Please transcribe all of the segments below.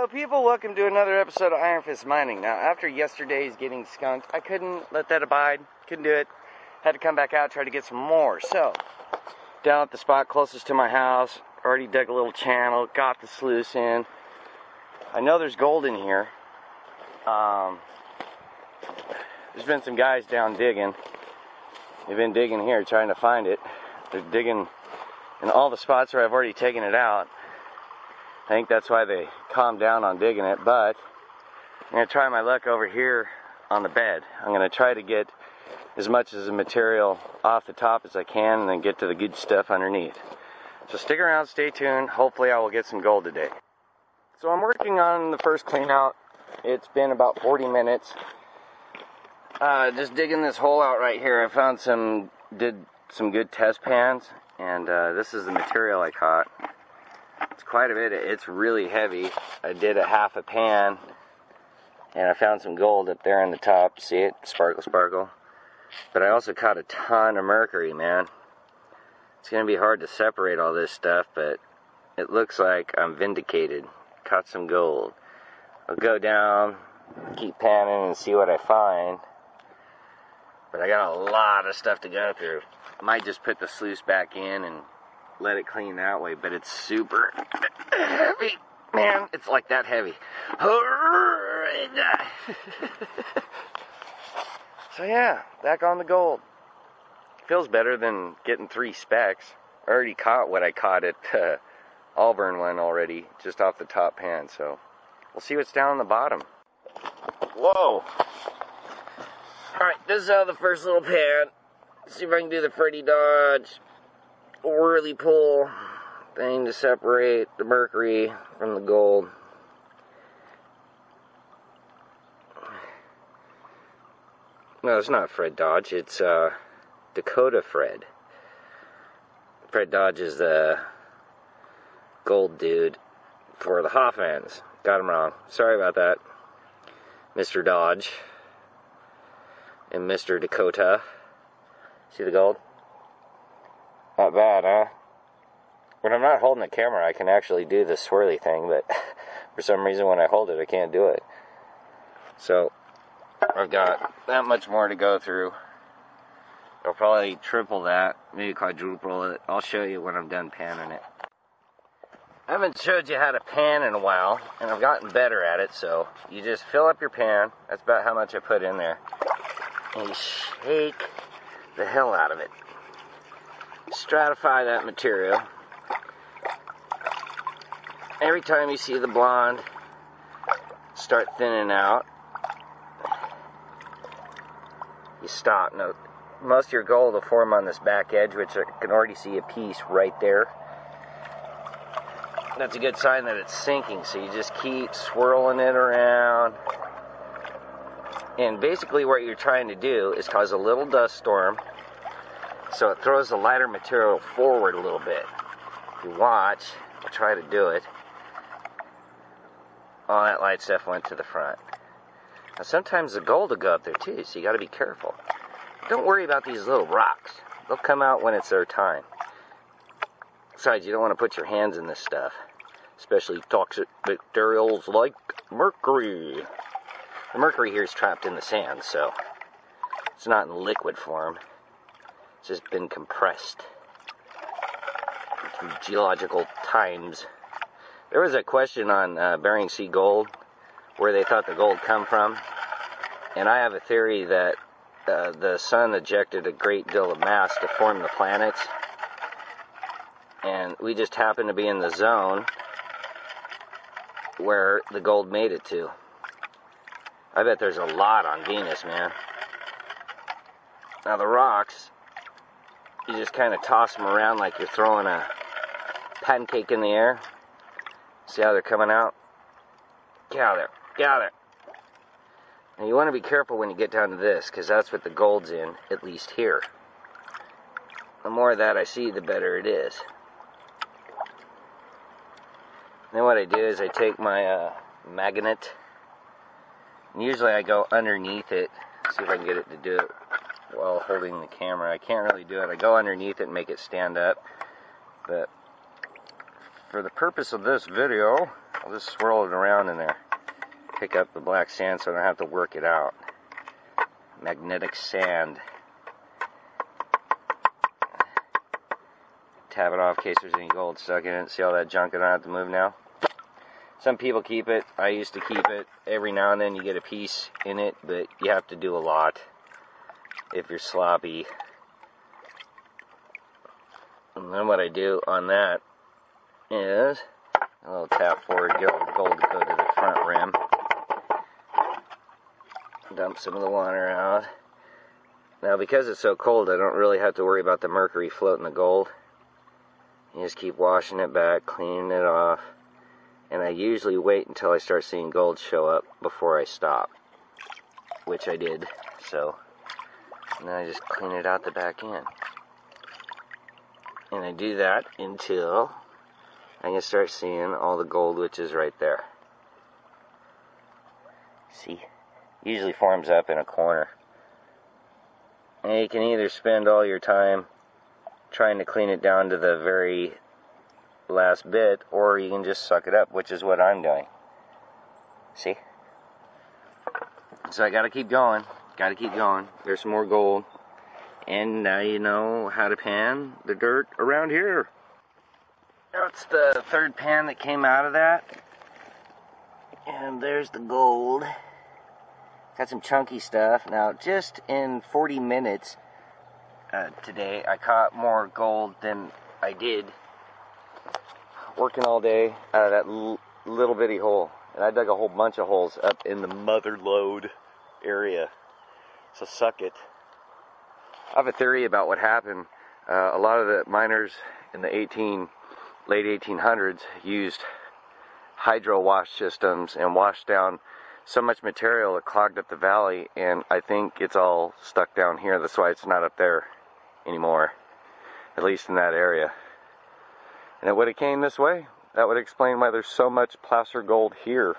people, welcome to another episode of Iron Fist Mining. Now, after yesterday's getting skunked, I couldn't let that abide. Couldn't do it. Had to come back out, try to get some more. So, down at the spot closest to my house, already dug a little channel, got the sluice in. I know there's gold in here. There's been some guys down digging. They've been digging here trying to find it. They're digging in all the spots where I've already taken it out. I think that's why they calmed down on digging it, but I'm going to try my luck over here on the bed. I'm going to try to get as much of the material off the top as I can and then get to the good stuff underneath. So stick around, stay tuned. Hopefully I will get some gold today. So I'm working on the first clean out. It's been about 40 minutes. Just digging this hole out right here. I found did some good test pans, and this is the material I caught. It's quite a bit. It's really heavy. I did a half a pan, and I found some gold up there on the top. See it? Sparkle, sparkle. But I also caught a ton of mercury, man. It's going to be hard to separate all this stuff, but it looks like I'm vindicated. Caught some gold. I'll go down, keep panning, and see what I find. But I got a lot of stuff to go through. I might just put the sluice back in and let it clean that way, but it's super heavy. Man, it's like that heavy. So yeah, back on the gold. Feels better than getting 3 specks. I already caught what I caught at Auburn one already, just off the top pan, so we'll see what's down on the bottom. Whoa! Alright, this is how the first little pan. Let's see if I can do the Freddy Dodge whirly pull thing to separate the mercury from the gold. No, it's not Fred Dodge, it's Dakota Fred. Fred Dodge is the gold dude for the Hoffmans. Got him wrong. Sorry about that, Mr. Dodge and Mr. Dakota. See the gold? Not bad, huh? When I'm not holding the camera, I can actually do the swirly thing, but for some reason when I hold it, I can't do it. So, I've got that much more to go through. I'll probably triple that, maybe quadruple it. I'll show you when I'm done panning it. I haven't showed you how to pan in a while, and I've gotten better at it, so you just fill up your pan. That's about how much I put in there. And you shake the hell out of it. Stratify that material. Every time you see the blonde start thinning out, you stop. Now, most of your gold will form on this back edge, which I can already see a piece right there. That's a good sign that it's sinking, so you just keep swirling it around. And basically what you're trying to do is cause a little dust storm, so it throws the lighter material forward a little bit. If you watch, I'll try to do it. All that light stuff went to the front. Now sometimes the gold will go up there too, so you got to be careful. Don't worry about these little rocks. They'll come out when it's their time. Besides, you don't want to put your hands in this stuff, especially toxic materials like mercury. The mercury here is trapped in the sand, so it's not in liquid form. It's just been compressed through geological times. There was a question on Bering Sea gold, where they thought the gold come from, and I have a theory that the sun ejected a great deal of mass to form the planets, and we just happen to be in the zone where the gold made it to. I bet there's a lot on Venus, man. Now the rocks, you just kind of toss them around like you're throwing a pancake in the air. See how they're coming out? Get out of there. Get out of there. And you want to be careful when you get down to this, because that's what the gold's in, at least here. The more of that I see, the better it is. Then what I do is I take my magnet, and usually I go underneath it, see if I can get it to do it while holding the camera. I can't really do it. I go underneath it and make it stand up, but for the purpose of this video, I'll just swirl it around in there. Pick up the black sand so I don't have to work it out. Magnetic sand. Tap it off in case there's any gold stuck in it. See all that junk I don't have to move now? Some people keep it. I used to keep it. Every now and then you get a piece in it, but you have to do a lot if you're sloppy. And then what I do on that is a little tap forward, get all the gold to go to the front rim. Dump some of the water out. Now because it's so cold, I don't really have to worry about the mercury floating the gold. You just keep washing it back, cleaning it off. And I usually wait until I start seeing gold show up before I stop. Which I did. So, now I just clean it out the back end. And I do that until I can start seeing all the gold, which is right there. See? Usually forms up in a corner. And you can either spend all your time trying to clean it down to the very last bit, or you can just suck it up, which is what I'm doing. See? So I gotta keep going. Gotta keep going. There's some more gold. And now you know how to pan the dirt around here. That's the third pan that came out of that. And there's the gold. Got some chunky stuff. Now, just in 40 minutes today, I caught more gold than I did working all day out of that little bitty hole. And I dug a whole bunch of holes up in the mother lode area. So suck it. I have a theory about what happened. A lot of the miners in the late 1800s used hydro wash systems and washed down so much material that clogged up the valley, and I think it's all stuck down here. That's why it's not up there anymore, at least in that area. And it would have came this way. That would explain why there's so much placer gold here.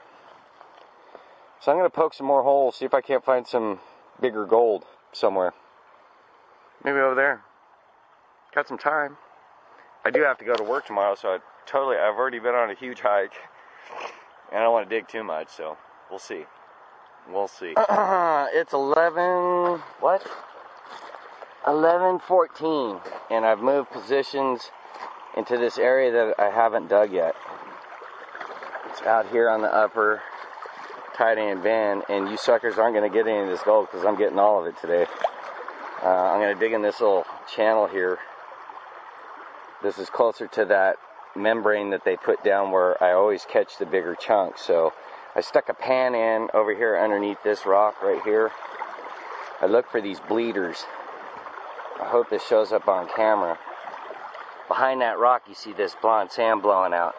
So I'm going to poke some more holes, see if I can't find some bigger gold somewhere. Maybe over there. Got some time. I do have to go to work tomorrow, so I've already been on a huge hike. And I don't want to dig too much, so we'll see. We'll see. It's 11:14, and I've moved positions into this area that I haven't dug yet. It's out here on the upper tight-end band, and you suckers aren't going to get any of this gold because I'm getting all of it today. I'm going to dig in this little channel here. This is closer to that membrane that they put down where I always catch the bigger chunks. So I stuck a pan in over here underneath this rock right here. I look for these bleeders. I hope this shows up on camera. Behind that rock you see this blonde sand blowing out.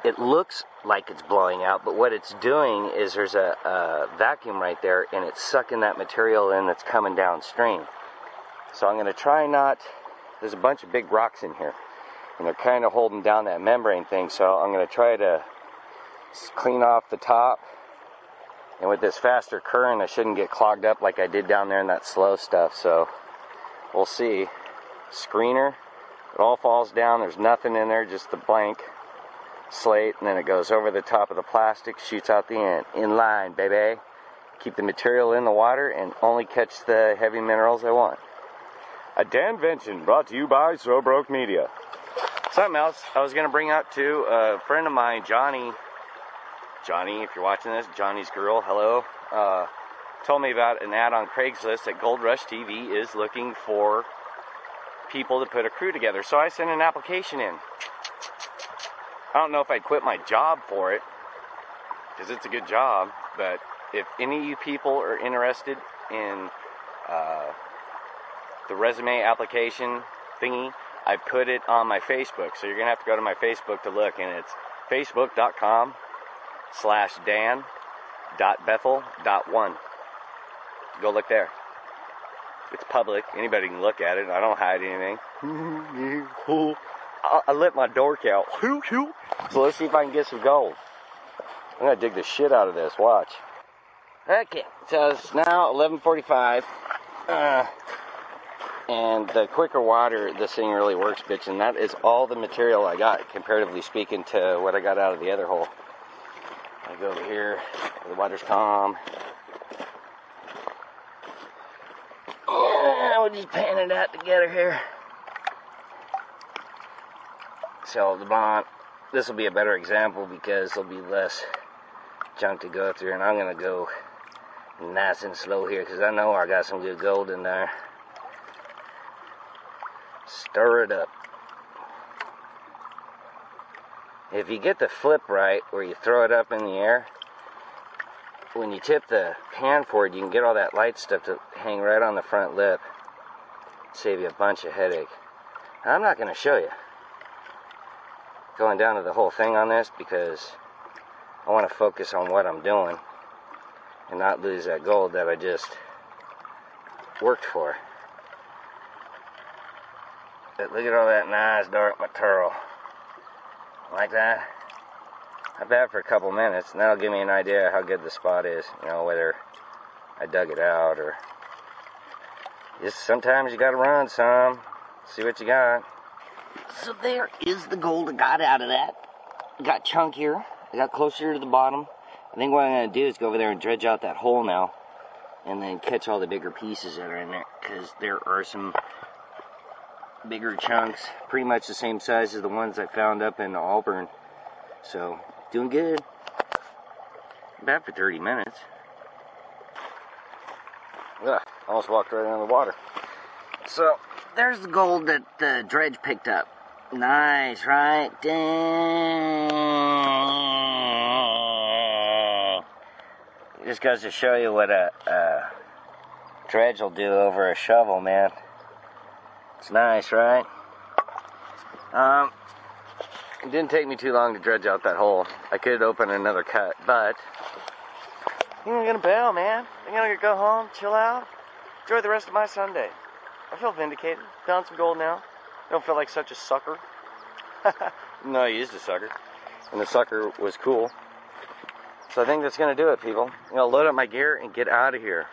It looks like it's blowing out, but what it's doing is there's a vacuum right there, and it's sucking that material in that's coming downstream. So I'm going to try there's a bunch of big rocks in here, and they're kind of holding down that membrane thing, so I'm going to try to clean off the top. And with this faster current, I shouldn't get clogged up like I did down there in that slow stuff, so we'll see. Screener, it all falls down, there's nothing in there, just the blank slate, and then it goes over the top of the plastic, shoots out the end. In line, baby. Keep the material in the water and only catch the heavy minerals I want. A Danvention brought to you by So Broke Media. Something else I was going to bring up too, a friend of mine, Johnny, if you're watching this, Johnny's girl, hello, told me about an ad on Craigslist that Gold Rush TV is looking for people to put a crew together. So I sent an application in. I don't know if I'd quit my job for it, because it's a good job, but if any of you people are interested in the resume application thingy, I put it on my Facebook, so you're going to have to go to my Facebook to look, and it's facebook.com/dan.bethel.1. Go look there. It's public. Anybody can look at it. I don't hide anything. I let my dork out. So let's see if I can get some gold. I'm going to dig the shit out of this. Watch. Okay. So it's now 11:45. And the quicker water, this thing really works, bitch. And that is all the material I got, comparatively speaking, to what I got out of the other hole. I go over here, the water's calm. Yeah, we'll just pan it out together here. So this will be a better example because there'll be less junk to go through. And I'm going to go nice and slow here because I know I got some good gold in there. Stir it up. If you get the flip right, where you throw it up in the air, when you tip the pan forward, you can get all that light stuff to hang right on the front lip. Save you a bunch of headache. Now, I'm not going to show you going down to the whole thing on this because I want to focus on what I'm doing and not lose that gold that I just worked for. But look at all that nice dark material. Like that? Not bad for a couple minutes, and that'll give me an idea of how good the spot is. You know, whether I dug it out or just sometimes you gotta run some, see what you got. So there is the gold I got out of that. It got chunkier. I got closer to the bottom. I think what I'm gonna do is go over there and dredge out that hole now, and then catch all the bigger pieces that are in there, because there are some bigger chunks, pretty much the same size as the ones I found up in Auburn. So, doing good. Bad for 30 minutes. Ugh, almost walked right into the water. So, there's the gold that the dredge picked up. Nice, right? Dang. Just goes to show you what a dredge will do over a shovel, man. It's nice, right? It didn't take me too long to dredge out that hole. I could open another cut, but I think I'm gonna bail, man. I'm gonna go home, chill out, enjoy the rest of my Sunday. I feel vindicated. Found some gold now. Don't feel like such a sucker. No, I used a sucker, and the sucker was cool. So I think that's gonna do it, people. I'm gonna load up my gear and get out of here.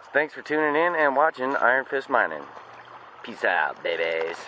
So thanks for tuning in and watching Iron Fist Mining. Peace out, babies.